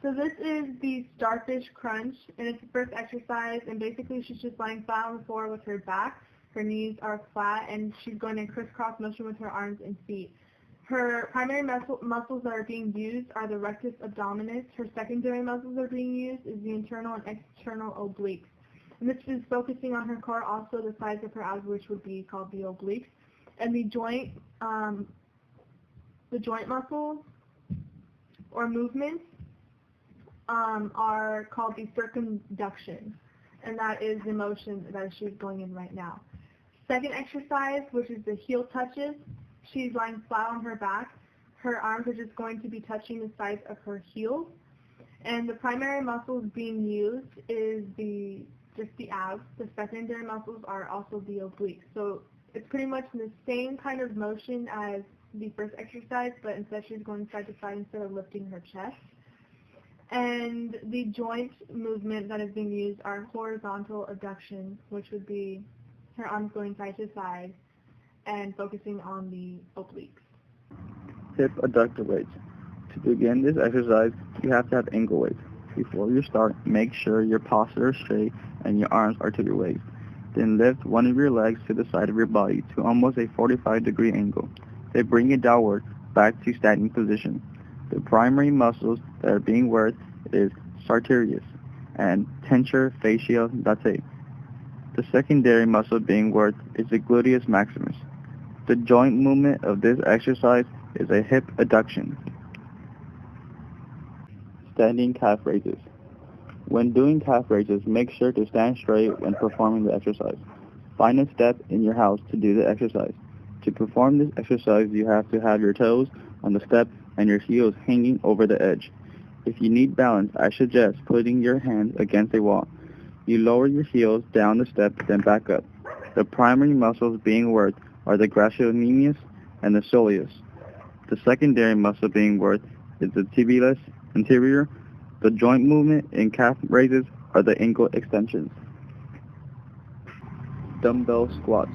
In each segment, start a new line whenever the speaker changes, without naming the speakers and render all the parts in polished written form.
So this is the Starfish Crunch, and it's the first exercise, and basically she's just lying flat on the floor with her back. Her knees are flat, and she's going in crisscross motion with her arms and feet. Her primary muscles that are being used are the rectus abdominis. Her secondary muscles that are being used is the internal and external obliques. And this is focusing on her core, also the sides of her abs, which would be called the obliques. And the joint muscles or movements are called the circumduction, and that is the motion that she's going in right now. Second exercise, which is the heel touches. She's lying flat on her back. Her arms are just going to be touching the sides of her heels, and the primary muscles being used is just the abs. The secondary muscles are also the obliques. So it's pretty much the same kind of motion as the first exercise, but instead she's going side to side instead of lifting her chest. And the joint movement that is being used are horizontal abduction, which would be her arms going side to side and focusing on the obliques.
Hip adductor weights. To begin this exercise, you have to have ankle weights. Before you start, make sure your posture is straight and your arms are to your waist. Then lift one of your legs to the side of your body to almost a 45-degree angle. Then bring it downward back to standing position. The primary muscles that are being worked is sartorius and tensor fasciae latae. The secondary muscle being worked is the gluteus maximus. The joint movement of this exercise is a hip adduction. Standing calf raises. When doing calf raises, make sure to stand straight when performing the exercise. Find a step in your house to do the exercise. To perform this exercise, you have to have your toes on the step and your heels hanging over the edge. If you need balance, I suggest putting your hands against a wall. You lower your heels down the step, then back up. The primary muscles being worked are the gastrocnemius and the soleus. The secondary muscle being worked is the tibialis anterior. The joint movement in calf raises are the ankle extensions. Dumbbell squats.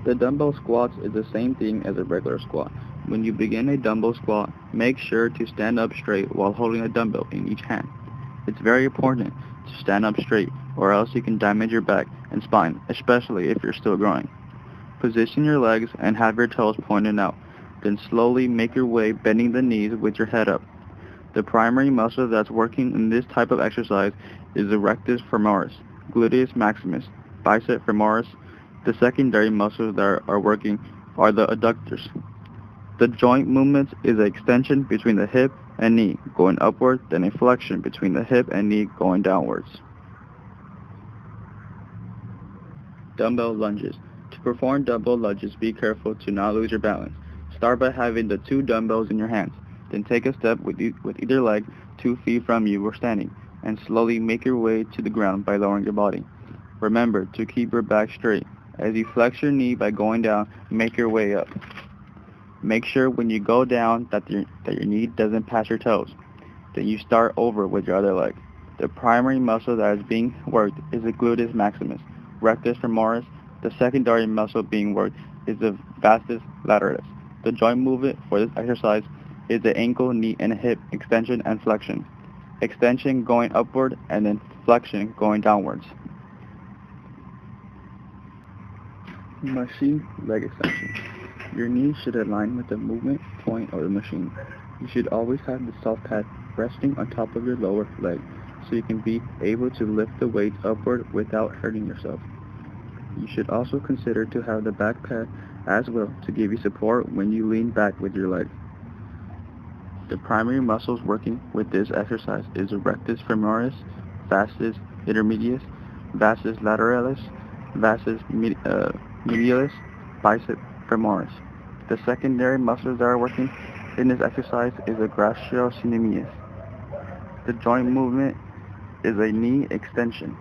The dumbbell squats is the same thing as a regular squat. When you begin a dumbbell squat, make sure to stand up straight while holding a dumbbell in each hand. It's very important to stand up straight, or else you can damage your back and spine, especially if you're still growing. Position your legs and have your toes pointed out. Then slowly make your way bending the knees with your head up. The primary muscle that's working in this type of exercise is the rectus femoris, gluteus maximus, bicep femoris. The secondary muscles that are working are the adductors. The joint movement is an extension between the hip and knee going upward, then a flexion between the hip and knee going downwards. Dumbbell lunges. To perform dumbbell lunges, be careful to not lose your balance. Start by having the two dumbbells in your hands. Then take a step with either leg 2 feet from you or standing, and slowly make your way to the ground by lowering your body. Remember to keep your back straight. As you flex your knee by going down, make your way up. Make sure when you go down that your knee doesn't pass your toes. Then you start over with your other leg. The primary muscle that is being worked is the gluteus maximus, rectus femoris. The secondary muscle being worked is the vastus lateralis. The joint movement for this exercise is the ankle, knee, and hip extension and flexion. Extension going upward and then flexion going downwards. Machine leg extension. Your knees should align with the movement point of the machine. You should always have the soft pad resting on top of your lower leg so you can be able to lift the weights upward without hurting yourself. You should also consider to have the back pad as well to give you support when you lean back with your leg. The primary muscles working with this exercise is the rectus femoris, vastus intermedius, vastus lateralis, vastus medialis, bicep femoris. The secondary muscles that are working in this exercise is the gastrocnemius. The joint movement is a knee extension.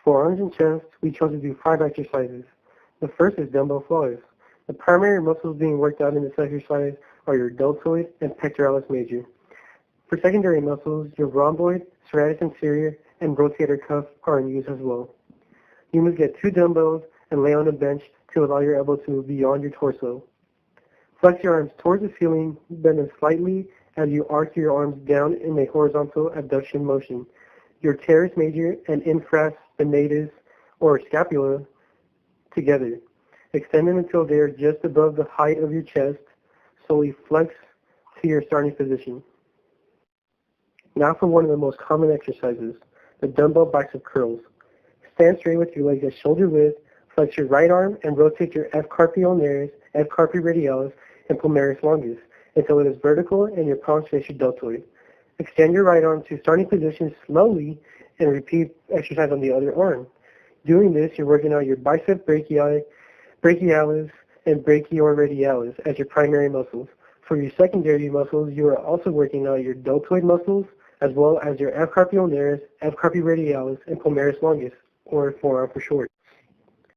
For arms and chest, we chose to do 5 exercises. The first is dumbbell flies. The primary muscles being worked out in this exercise are your deltoid and pectoralis major. For secondary muscles, your rhomboid, serratus inferior, and rotator cuff are in use as well. You must get 2 dumbbells and lay on a bench to allow your elbow to move beyond your torso. Flex your arms towards the ceiling, bend them slightly as you arc your arms down in a horizontal abduction motion. Your teres major and infraspinatus or scapula together. Extend them until they are just above the height of your chest. Slowly flex to your starting position. Now for one of the most common exercises, the dumbbell bicep curls. Stand straight with your legs at shoulder width, flex your right arm and rotate your F carpi ulnaris, F carpi radialis, and palmaris longus until it is vertical and your palms face your deltoid. Extend your right arm to starting position slowly and repeat exercise on the other arm. Doing this, you're working out your bicep brachialis and brachioradialis as your primary muscles. For your secondary muscles, you are also working out your deltoid muscles as well as your F carpi ulnaris, F carpi radialis, and palmaris longus, or forearm for short.